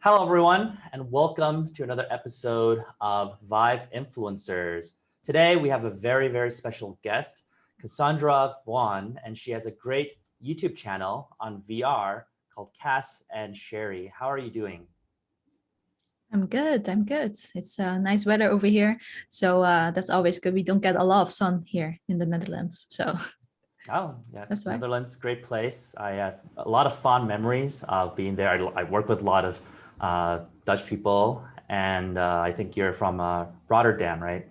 Hello, everyone, and welcome to another episode of VIVE Influencers. Today, we have a very, very special guest, Cassandra Vaughn, and she has a great YouTube channel on VR called Cas and Chary. How are you doing? I'm good. I'm good. It's nice weather over here, so that's always good. We don't get a lot of sun here in the Netherlands, so Oh, yeah, that's why. Netherlands, great place. I have a lot of fond memories of being there. I work with a lot of Dutch people, and I think you're from Rotterdam, right?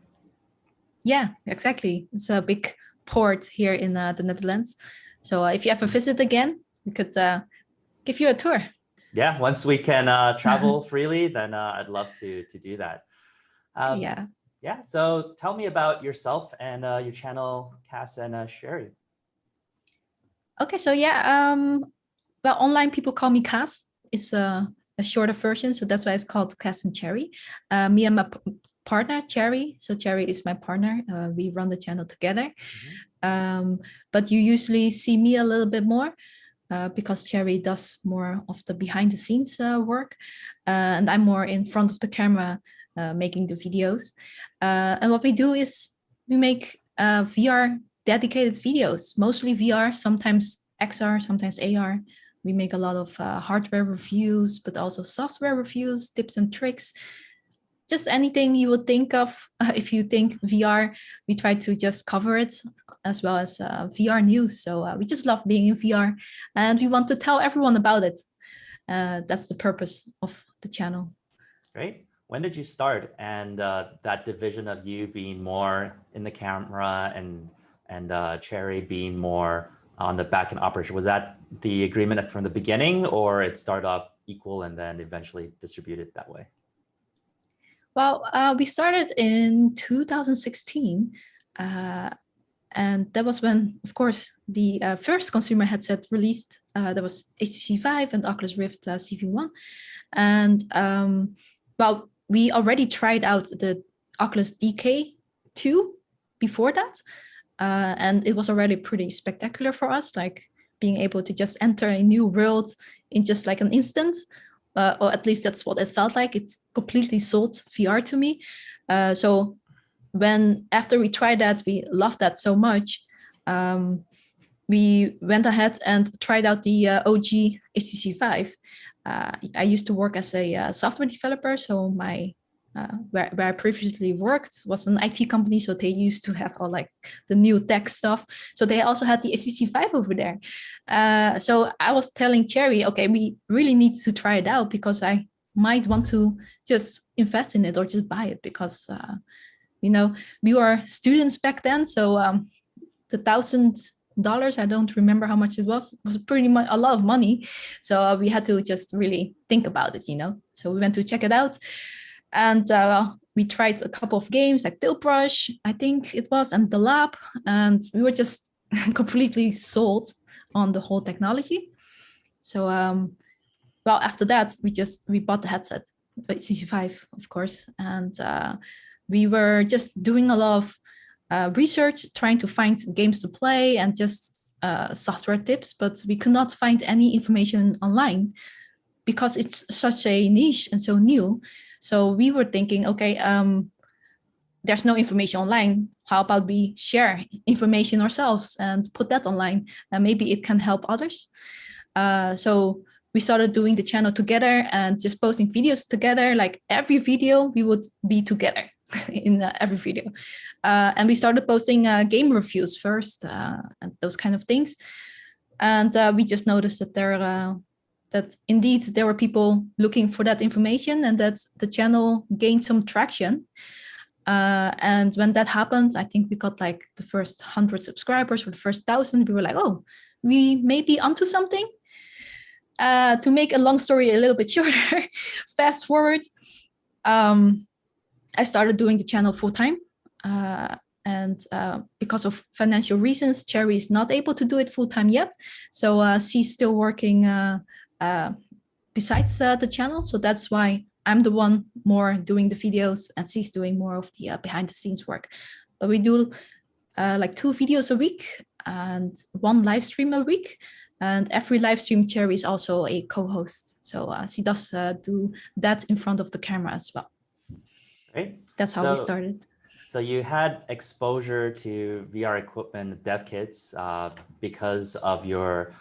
Yeah, exactly. It's a big port here in the Netherlands. So if you ever visit again, we could give you a tour. Yeah, once we can travel freely, then I'd love to do that. Yeah. Yeah, so tell me about yourself and your channel, Cas and Chary. Okay. So yeah. Well, online people call me Cas. It's a shorter version, so that's why it's called Cas and Chary. Me and my partner Chary. So Chary is my partner. We run the channel together. But you usually see me a little bit more because Chary does more of the behind the scenes work, and I'm more in front of the camera making the videos. And what we do is we make VR dedicated videos, mostly VR, sometimes XR, sometimes AR. We make a lot of hardware reviews, but also software reviews, tips and tricks. Just anything you would think of if you think VR, we try to just cover it, as well as VR news. So we just love being in VR, and we want to tell everyone about it. That's the purpose of the channel. Great. When did you start? And that division of you being more in the camera and Chary being more on the back end operation, was that the agreement from the beginning, or it started off equal and then eventually distributed that way? Well, we started in 2016. And that was when, of course, the first consumer headset released. That was HTC Vive and Oculus Rift CV1. And well, we already tried out the Oculus DK2 before that. And it was already pretty spectacular for us, like being able to just enter a new world in just like an instant. Or at least that's what it felt like. It completely sold VR to me. So after we tried that, we loved that so much. We went ahead and tried out the OG HTC Vive. I used to work as a software developer, so where I previously worked was an IT company, so they used to have all like the new tech stuff. So they also had the HTC Vive over there. So I was telling Chary, okay, we really need to try it out because I might want to just invest in it or just buy it because we were students back then, so the $1,000, I don't remember how much it was pretty much a lot of money. So we had to just really think about it. So we went to check it out, and we tried a couple of games like Tilt Brush, I think it was, and The Lab, and we were just completely sold on the whole technology. So well, after that we bought the headset, CC5, of course, and we were just doing a lot of research, trying to find games to play and just software tips, but we could not find any information online because it's such a niche and so new. So we were thinking, okay, there's no information online. How about we share information ourselves and put that online, and maybe it can help others. So we started doing the channel together and just posting videos together. Like every video, we would be together in every video. And we started posting game reviews first and those kind of things. And we just noticed that indeed there were people looking for that information and that the channel gained some traction. And when that happened, I think we got like the first 100 subscribers or the first 1,000. We were like, oh, we may be onto something. To make a long story a little bit shorter, fast forward, I started doing the channel full time. And because of financial reasons, Chary is not able to do it full time yet. So she's still working besides the channel. So that's why I'm the one more doing the videos and she's doing more of the behind the scenes work. But we do like 2 videos a week. and one live stream a week. And every live stream, Chary is also a co-host. So she does do that in front of the camera as well. Great. That's how we started. So you had exposure to VR equipment dev kits because of your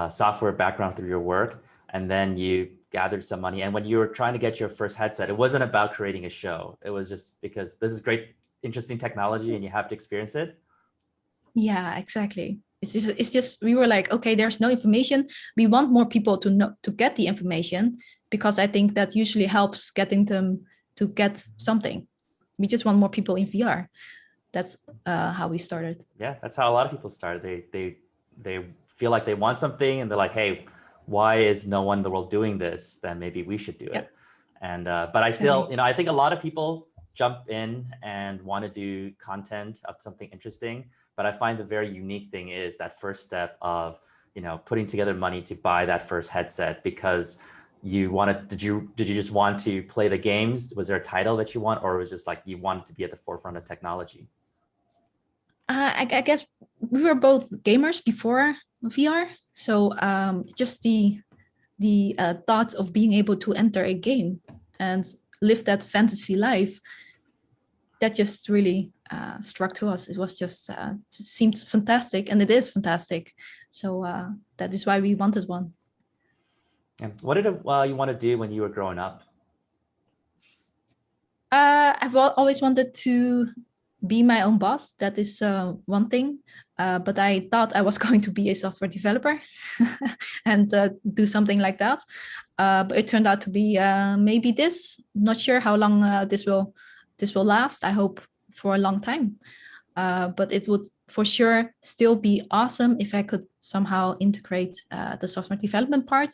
software background through your work, and then you gathered some money. And when you were trying to get your first headset, it wasn't about creating a show. It was just because this is great, interesting technology and you have to experience it. Yeah, exactly. It's just we were like, okay, there's no information. We want more people to know, to get the information, because I think that usually helps getting them to get something. We just want more people in VR. That's how we started. Yeah, that's how a lot of people started. They feel like they want something and they're like, hey, why is no one in the world doing this? Then maybe we should do it. And but I still, you know, I think a lot of people jump in and want to do content of something interesting. But I find the very unique thing is that first step of, you know, putting together money to buy that first headset because you wanted, did you just want to play the games? Was there a title that you want, or was it just like you wanted to be at the forefront of technology? I guess we were both gamers before VR. So just the thought of being able to enter a game and live that fantasy life, that just really struck to us. It was just seemed fantastic, and it is fantastic. So that is why we wanted one. And what did you want to do when you were growing up? I've always wanted to be my own boss. That is one thing. But I thought I was going to be a software developer and do something like that. But it turned out to be maybe this. Not sure how long this will last. I hope for a long time. But it would for sure still be awesome if I could somehow integrate the software development part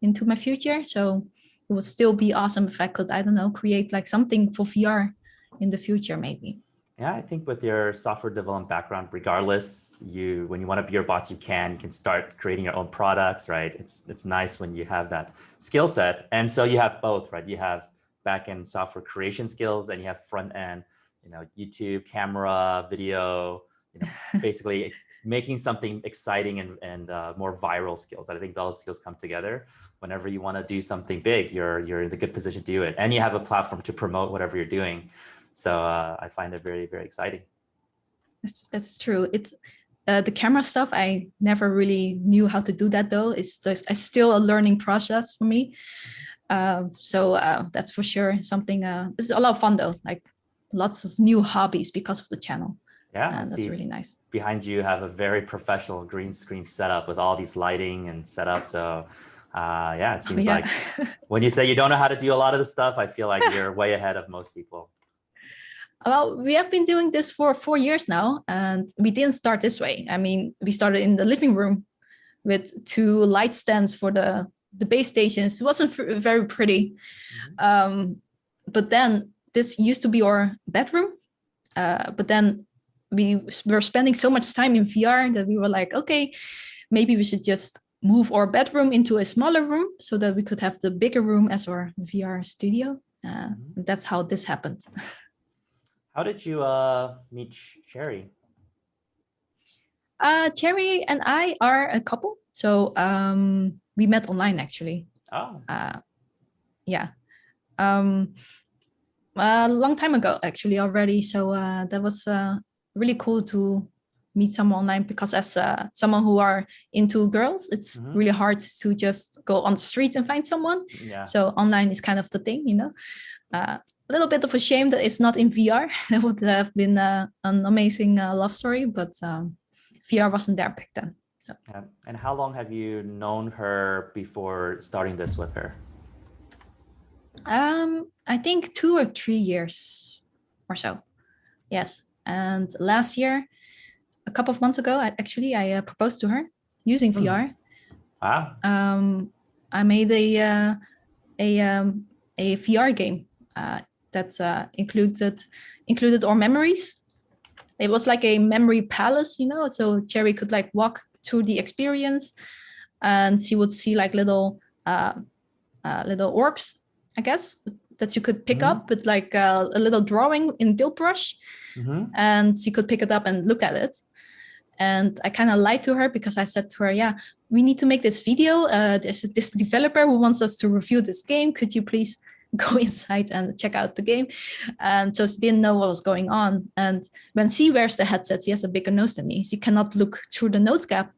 into my future. So it would still be awesome if I could, I don't know, create like something for VR in the future, maybe. Yeah, I think with your software development background, regardless, when you want to be your boss, you can start creating your own products, right? It's nice when you have that skill set. And so you have both, right? You have back-end software creation skills and you have front-end, you know, YouTube, camera, video, you know, basically making something exciting and more viral skills. I think those skills come together. Whenever you want to do something big, you're in the good position to do it. And you have a platform to promote whatever you're doing. So I find it very, very exciting. That's true. It's the camera stuff. I never really knew how to do that though. It's still a learning process for me. So that's for sure something. It's a lot of fun though. Like lots of new hobbies because of the channel. Yeah, and that's really nice. Behind you have a very professional green screen setup with all these lighting and setup. So yeah, it seems like when you say you don't know how to do a lot of this stuff, I feel like you're way ahead of most people. Well, we have been doing this for 4 years now, and we didn't start this way. I mean, we started in the living room with 2 light stands for the base stations. It wasn't very pretty. Mm-hmm. But then this used to be our bedroom. But then we were spending so much time in VR that we were like, okay, maybe we should just move our bedroom into a smaller room so that we could have the bigger room as our VR studio. Mm-hmm. That's how this happened. How did you meet Chary? Chary and I are a couple. So we met online actually. Oh. Yeah. A long time ago actually already. So that was really cool to meet someone online, because as someone who are into girls, it's mm-hmm. really hard to just go on the street and find someone. Yeah. So online is kind of the thing, you know. A little bit of a shame that it's not in VR. That would have been an amazing love story, but VR wasn't there back then. So. Yeah. And how long have you known her before starting this with her? I think 2 or 3 years or so. Yes. And last year, a couple of months ago, I proposed to her using VR. Wow. I made a VR game. That included our memories. It was like a memory palace, you know, so Chary could like walk through the experience and she would see like little orbs, I guess, that you could pick mm-hmm. up with like a little drawing in Dilbrush. Mm-hmm. And she could pick it up and look at it. And I kind of lied to her because I said to her, yeah, we need to make this video. There's this developer who wants us to review this game. Could you please go inside and check out the game? And so she didn't know what was going on. And when she wears the headset, she has a bigger nose than me. She cannot look through the nose gap.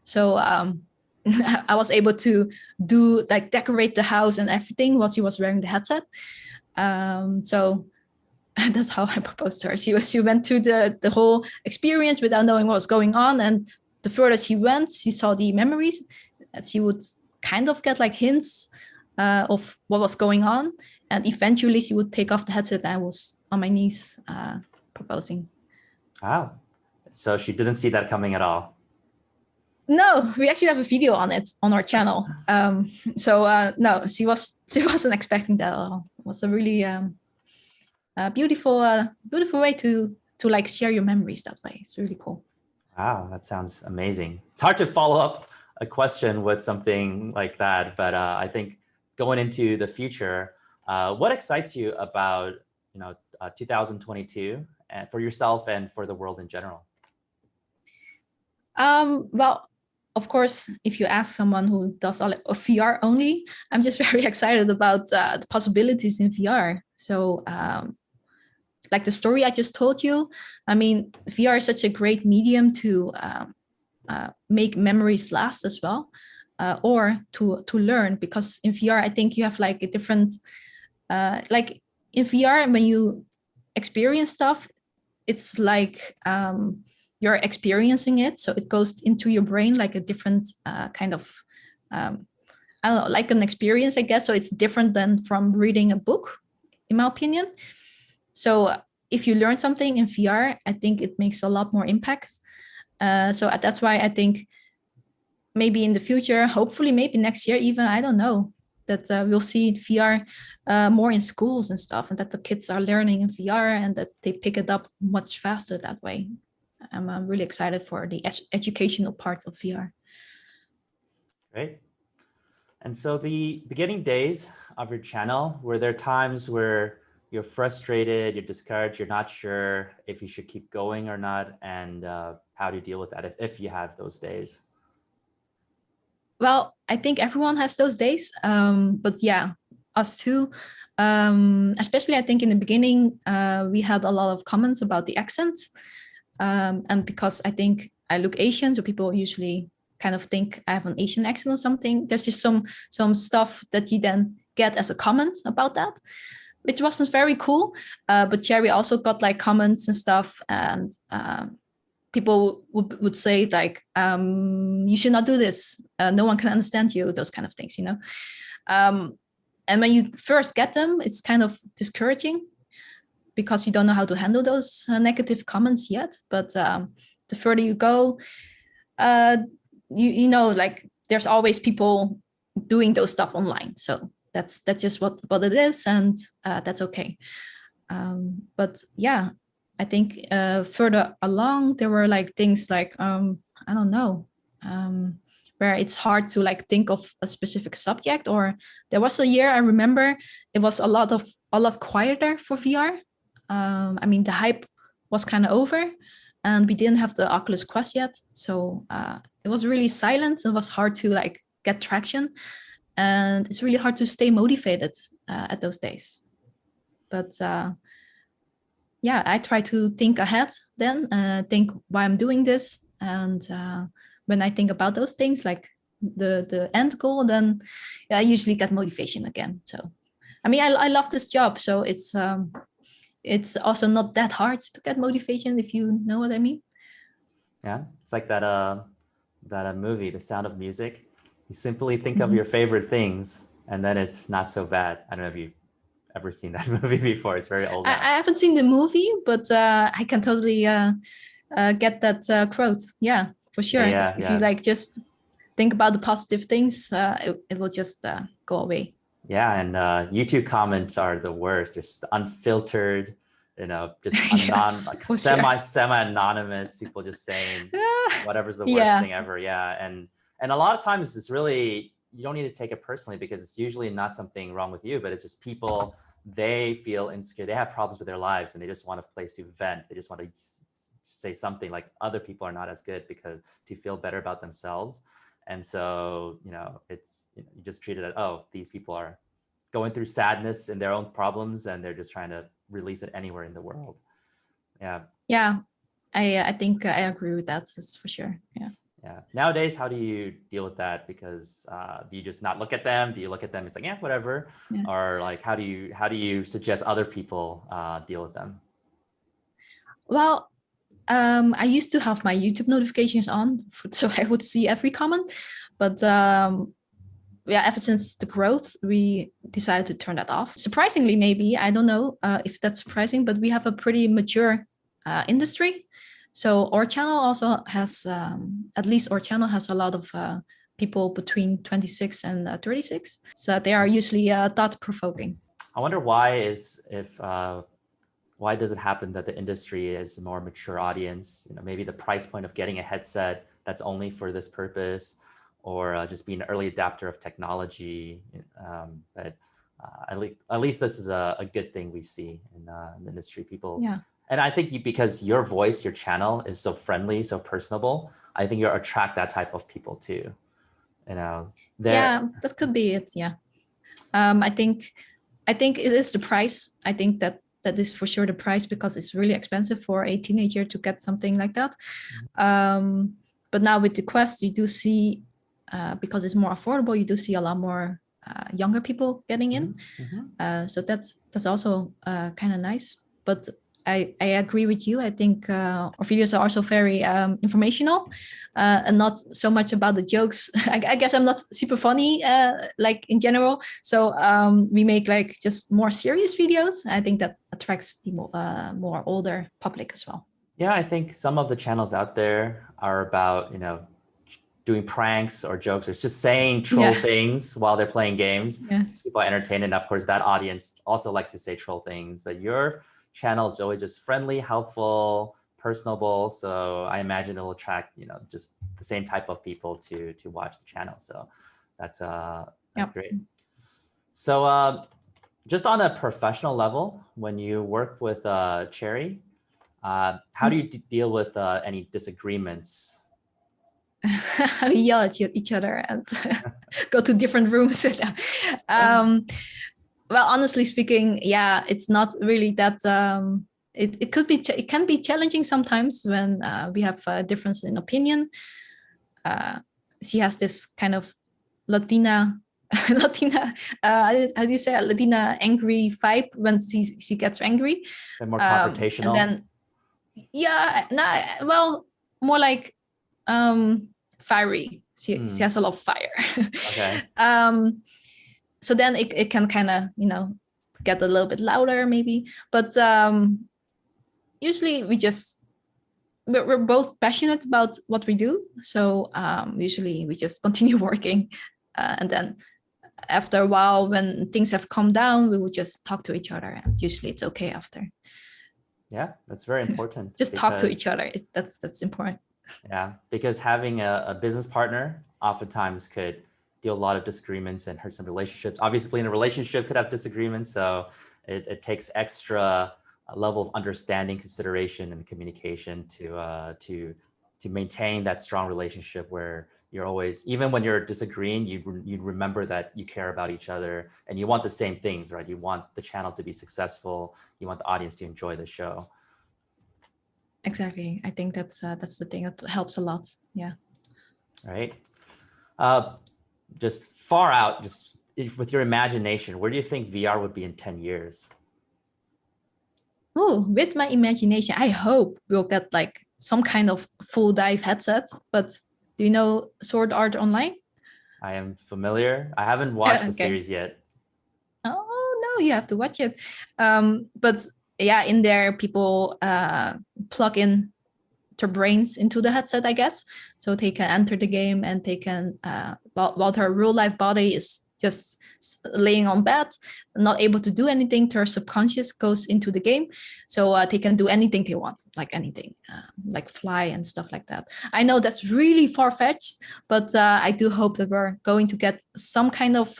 So I was able to do like decorate the house and everything while she was wearing the headset. So that's how I proposed to her. She went through the whole experience without knowing what was going on. And the further she went, she saw the memories, and she would kind of get like hints of what was going on. And eventually she would take off the headset. I was on my knees proposing. Wow. So she didn't see that coming at all. No, we actually have a video on it on our channel. No, she wasn't expecting that at all. It was a really beautiful way to like share your memories that way. It's really cool. Wow, that sounds amazing. It's hard to follow up a question with something like that, but I think going into the future, what excites you about 2022 and for yourself and for the world in general? Well, of course, if you ask someone who does all of VR only, I'm just very excited about the possibilities in VR. So like the story I just told you, I mean, VR is such a great medium to make memories last as well, or to learn, because in VR, I think you have like a different, like in VR, when you experience stuff, it's like you're experiencing it. So it goes into your brain like a different kind of, I don't know, like an experience, I guess. So it's different than from reading a book, in my opinion. So if you learn something in VR, I think it makes a lot more impact. So that's why I think maybe in the future, hopefully maybe next year even, I don't know, that we'll see VR more in schools and stuff, and that the kids are learning in VR and that they pick it up much faster that way. I'm really excited for the educational part of VR. Great. And so the beginning days of your channel, were there times where you're frustrated, you're discouraged, you're not sure if you should keep going or not? And how do you deal with that if you have those days? Well, I think everyone has those days, but yeah, us too. Especially I think in the beginning, we had a lot of comments about the accents. And because I think I look Asian, so people usually kind of think I have an Asian accent or something. There's just some stuff that you then get as a comment about that, which wasn't very cool. But Chary also got like comments and stuff, and people would say like, you should not do this. No one can understand you, those kind of things, you know. And when you first get them, it's kind of discouraging because you don't know how to handle those negative comments yet. But the further you go, you know, like there's always people doing those stuff online. So that's just what it is, and that's okay. But yeah, I think further along, there were like things like, I don't know, where it's hard to like think of a specific subject. Or there was a year I remember it was a lot quieter for VR. I mean, the hype was kind of over and we didn't have the Oculus Quest yet. So it was really silent. It was hard to like get traction, and it's really hard to stay motivated at those days. But yeah, I try to think ahead then, think why I'm doing this. And when I think about those things, like the end goal, then I usually get motivation again. So, I mean, I love this job. So it's also not that hard to get motivation, if you know what I mean. Yeah, it's like that movie, The Sound of Music. You simply think of your favorite things, and then it's not so bad. I don't know if you've ever seen that movie before. It's very old now. I haven't seen the movie, but I can totally get that quote. Yeah, for sure. If you like just think about the positive things, it will just go away. Yeah, and YouTube comments are the worst. They're unfiltered, you know, just semi-anonymous people just saying whatever's the worst thing ever. Yeah, and a lot of times it's really, you don't need to take it personally because it's usually not something wrong with you, but it's just people they feel insecure. They have problems with their lives and they just want a place to vent. They just want to say something like other people are not as good because to feel better about themselves. And so, it's, you just treat it as, oh, these people are going through sadness and their own problems and they're just trying to release it anywhere in the world. Yeah. Yeah. I think I agree with that. That's for sure. Yeah. Yeah. Nowadays, how do you deal with that? Because do you just not look at them? Do you look at them? It's like, yeah, whatever. Yeah. Or like, how do you suggest other people deal with them? Well, I used to have my YouTube notifications on, so I would see every comment. But yeah, ever since the growth, we decided to turn that off. Surprisingly, maybe, I don't know if that's surprising, but we have a pretty mature industry. So our channel also has, at least our channel has a lot of people between 26 and 36. So they are usually thought-provoking. I wonder why does it happen that the industry is a more mature audience? Maybe the price point of getting a headset that's only for this purpose, or just being an early adapter of technology. But at least this is a good thing we see in the industry. People. Yeah. And I think because your voice, your channel is so friendly, so personable, I think you'll attract that type of people too. Yeah, that could be it. Yeah. I think it is the price. I think that is for sure the price, because it's really expensive for a teenager to get something like that. But now with the Quest, you do see, because it's more affordable, you do see a lot more younger people getting in. So that's also kind of nice. But I agree with you. I think our videos are also very informational and not so much about the jokes. I guess I'm not super funny, like in general. So we make like just more serious videos. I think that attracts the more older public as well. Yeah, I think some of the channels out there are about, doing pranks or jokes or just saying troll things while they're playing games. Yeah. People are entertained. And of course, that audience also likes to say troll things. But your channel is always just friendly, helpful, personable. So I imagine it'll attract, just the same type of people to watch the channel. So that's great. So just on a professional level, when you work with Chary, how do you deal with any disagreements? We yell at each other and go to different rooms. Well, honestly speaking, yeah, it's not really that. It can be challenging sometimes when we have a difference in opinion. She has this kind of Latina, how do you say it? Latina angry vibe when she gets angry. And more confrontational. And then, well, more like fiery. She has a lot of fire. Okay. So then it can kind of, get a little bit louder maybe. But usually we're both passionate about what we do. So usually we just continue working. And then after a while, when things have calmed down, we will just talk to each other. And usually it's okay after. Yeah, that's very important. Just talk to each other. That's important. Yeah, because having a business partner oftentimes could deal a lot of disagreements and hurt some relationships. Obviously, in a relationship could have disagreements, so it takes extra level of understanding, consideration, and communication to maintain that strong relationship where you're always, even when you're disagreeing, you remember that you care about each other and you want the same things, right? You want the channel to be successful. You want the audience to enjoy the show. Exactly. I think that's the thing that helps a lot. Yeah. Right. Just far out, just with your imagination, where do you think VR would be in 10 years? Oh, with my imagination, I hope we'll get like some kind of full dive headset. But do you know Sword Art Online? I am familiar. I haven't watched the series yet. Oh no, you have to watch it. But yeah, in there people plug in their brains into the headset, I guess, so they can enter the game and they can while their real life body is just laying on bed, not able to do anything. Their subconscious goes into the game, so they can do anything they want, like anything, like fly and stuff like that. I know that's really far-fetched, but I do hope that we're going to get some kind of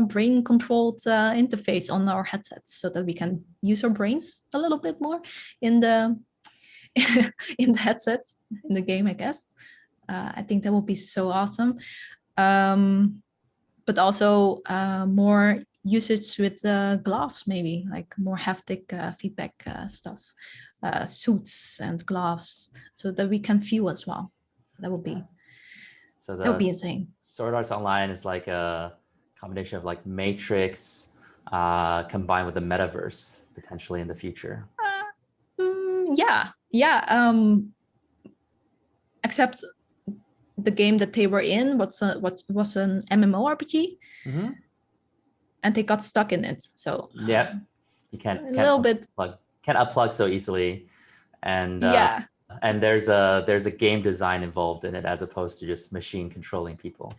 brain-controlled interface on our headsets, so that we can use our brains a little bit more in the in the headset, in the game, I guess. I think that would be so awesome. But also more usage with gloves, maybe like more haptic feedback stuff, suits and gloves, so that we can feel as well. That would be, so that would be insane. Sword Art Online is like a combination of like Matrix combined with the metaverse potentially in the future. Yeah. Except the game that they were in what was an MMORPG, and they got stuck in it. So yeah, you can't unplug so easily, and and there's a game design involved in it as opposed to just machine controlling people.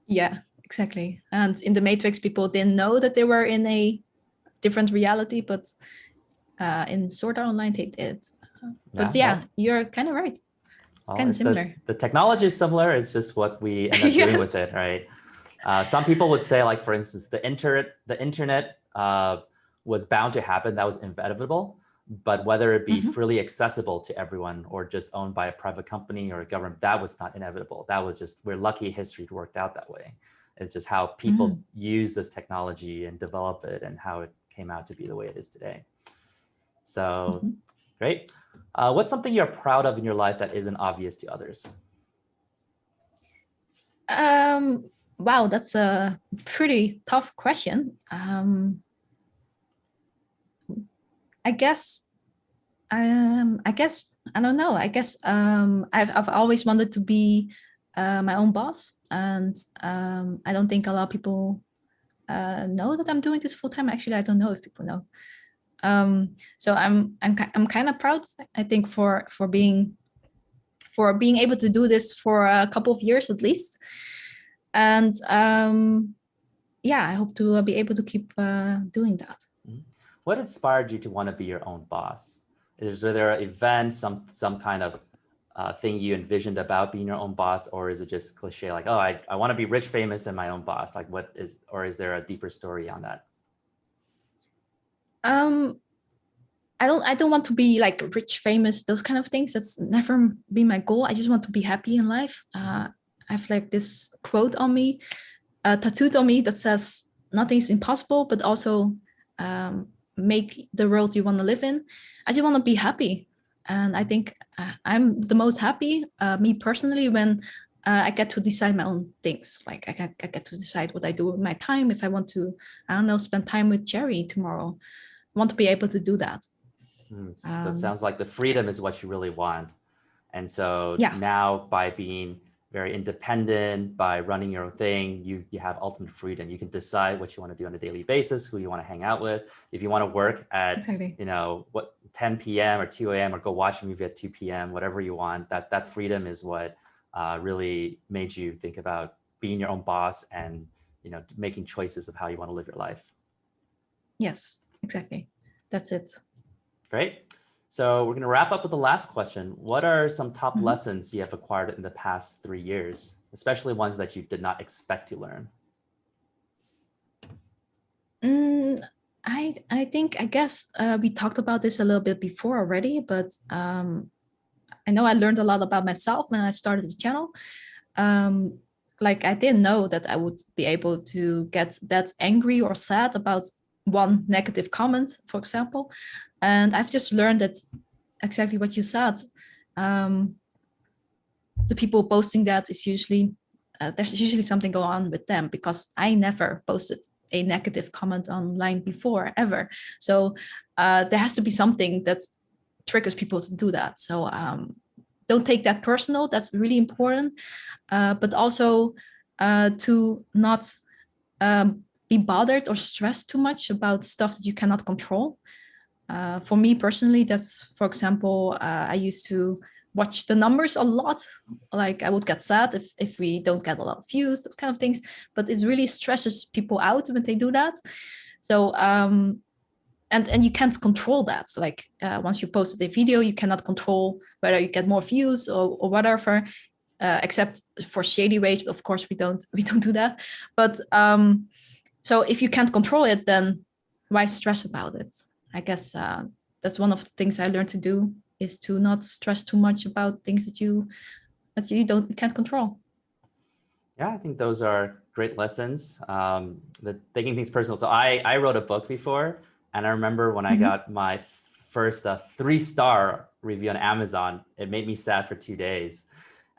Yeah, exactly. And in the Matrix, people didn't know that they were in a different reality, but in Sword Art Online they did. But yeah, you're kind of right. Kind of similar. The technology is similar. It's just what we end up doing with it, right? Some people would say, like, for instance, the internet was bound to happen. That was inevitable. But whether it be freely accessible to everyone or just owned by a private company or a government, that was not inevitable. That was just, we're lucky history worked out that way. It's just how people use this technology and develop it and how it came out to be the way it is today. So great. What's something you're proud of in your life that isn't obvious to others? Wow, that's a pretty tough question. I guess I don't know. I guess I've always wanted to be my own boss, and I don't think a lot of people know that I'm doing this full time. Actually, I don't know if people know. So I'm kind of proud, I think, for being able to do this for a couple of years at least, and yeah, I hope to be able to keep doing that. What inspired you to want to be your own boss? Is there an event, some kind of thing you envisioned about being your own boss, or is it just cliche like, oh, I want to be rich, famous, and my own boss? Like, or is there a deeper story on that? I don't want to be like rich, famous, those kind of things. That's never been my goal. I just want to be happy in life. I have like this quote on me, tattooed on me, that says nothing is impossible, but also make the world you want to live in. I just want to be happy. And I think I'm the most happy, me personally, when I get to decide my own things. Like I get to decide what I do with my time. If I want to, I don't know, spend time with Chary tomorrow, I want to be able to do that. So it sounds like the freedom is what you really want. And so now, by being very independent, by running your own thing, you have ultimate freedom. You can decide what you want to do on a daily basis, who you want to hang out with. If you want to work at 10 p.m. or 2 a.m. or go watch a movie at 2 p.m., whatever you want, that freedom is what really made you think about being your own boss and making choices of how you want to live your life. Yes, exactly. That's it. Great. So we're going to wrap up with the last question. What are some top lessons you have acquired in the past 3 years, especially ones that you did not expect to learn? I guess we talked about this a little bit before already, but I know I learned a lot about myself when I started the channel. Like I didn't know that I would be able to get that angry or sad about one negative comment, for example. And I've just learned that exactly what you said. The people posting that is usually, there's usually something going on with them, because I never posted a negative comment online before, ever. So there has to be something that triggers people to do that. So don't take that personal. That's really important. But also to not be bothered or stressed too much about stuff that you cannot control. For me personally, that's, for example, I used to watch the numbers a lot. Like I would get sad if we don't get a lot of views, those kind of things. But it really stresses people out when they do that. So and you can't control that. Like once you posted a video, you cannot control whether you get more views or whatever. Except for shady ways, of course we don't do that. But so if you can't control it, then why stress about it? I guess that's one of the things I learned to do, is to not stress too much about things that you can't control. Yeah, I think those are great lessons. The taking things personal. So I wrote a book before, and I remember when I got my first 3-star review on Amazon, it made me sad for 2 days.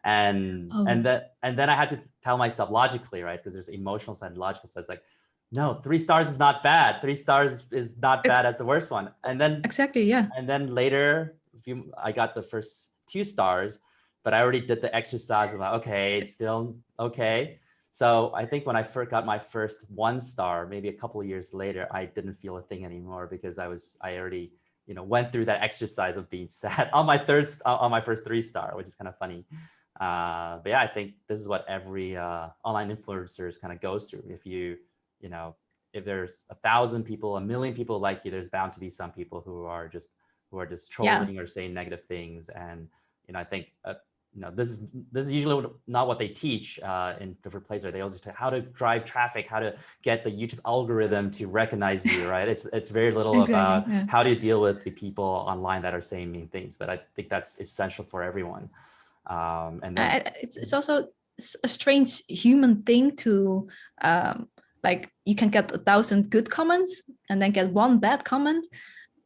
And then I had to tell myself logically, right? Because there's emotional side and logical side. It's like, no, 3 stars is not bad. 3 stars is not bad as the worst one. And then exactly, yeah. And then later, I got the first 2 stars, but I already did the exercise of like, okay, it's still okay. So I think when I first got my first 1 star, maybe a couple of years later, I didn't feel a thing anymore, because I already, went through that exercise of being sad on my first 3-star, which is kind of funny. But yeah, I think this is what every online influencers kind of goes through. If there's 1,000 people, 1,000,000 people like you, there's bound to be some people who are just trolling or saying negative things. And I think this is usually not what they teach in different places. They'll just how to drive traffic, how to get the YouTube algorithm to recognize you, right? It's very little about how to deal with the people online that are saying mean things. But I think that's essential for everyone. And then it's also a strange human thing to like you can get 1,000 good comments and then get 1 bad comment,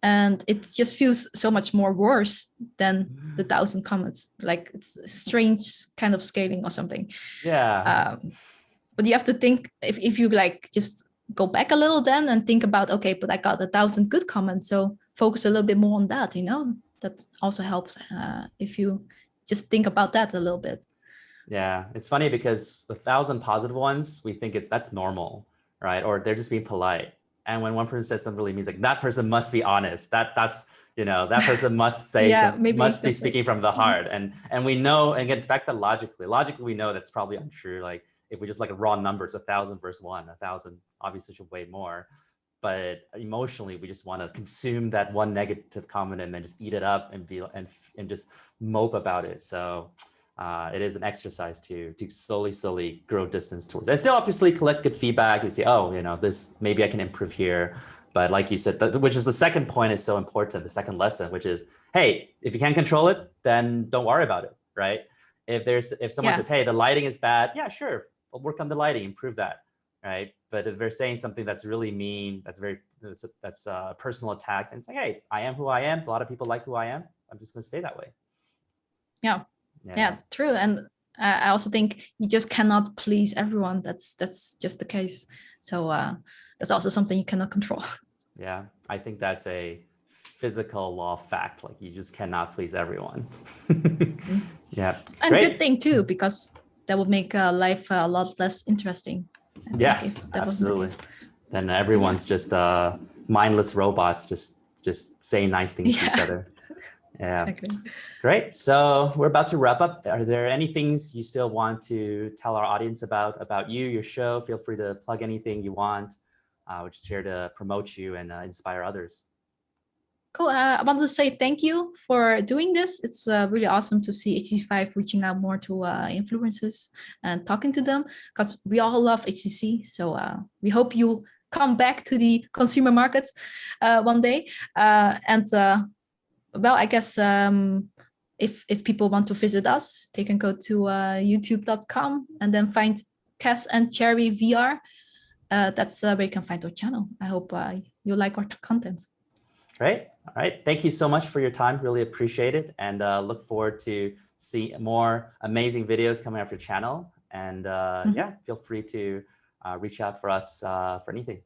and it just feels so much more worse than the 1,000 comments. Like it's a strange kind of scaling or something. Yeah. But you have to think, if you like just go back a little then and think about, okay, but I got 1,000 good comments, so focus a little bit more on that. That also helps if you just think about that a little bit. Yeah, it's funny because the 1,000 positive ones, we think that's normal, right? Or they're just being polite. And when one person says something, really means like that person must be honest. That's that person must say must be speaking from the heart. And we know, and get back to logically we know that's probably untrue. Like if we just like raw numbers, 1,000 versus 1, 1,000 obviously should weigh more. But emotionally, we just want to consume that 1 negative comment and then just eat it up and just mope about it. So it is an exercise to slowly grow distance towards it. And still obviously collect good feedback. You say, oh, this, maybe I can improve here. But like you said, which is the second point is so important, the second lesson, which is, hey, if you can't control it, then don't worry about it, right? If someone says, hey, the lighting is bad, yeah, sure, we'll work on the lighting, improve that, right? But if they're saying something that's really mean, that's a personal attack, and it's like, hey, I am who I am. A lot of people like who I am. I'm just gonna stay that way. Yeah, true. And I also think you just cannot please everyone. That's just the case. So that's also something you cannot control. Yeah, I think that's a physical law fact. Like you just cannot please everyone. Yeah, and great. Good thing too, because that would make life a lot less interesting. Yes, absolutely. Then everyone's just mindless robots, just saying nice things to each other. Yeah. Exactly. Great. So we're about to wrap up. Are there any things you still want to tell our audience about you, your show? Feel free to plug anything you want. We're just here to promote you and inspire others. Cool. I want to say thank you for doing this. It's really awesome to see HTC5 reaching out more to influencers and talking to them, because we all love HTC. So we hope you come back to the consumer market one day. Well, I guess if people want to visit us, they can go to youtube.com and then find Cas and Chary VR. That's where you can find our channel. I hope you like our content. Great. All right. Thank you so much for your time. Really appreciate it. And look forward to see more amazing videos coming off your channel. And yeah, feel free to reach out for us for anything.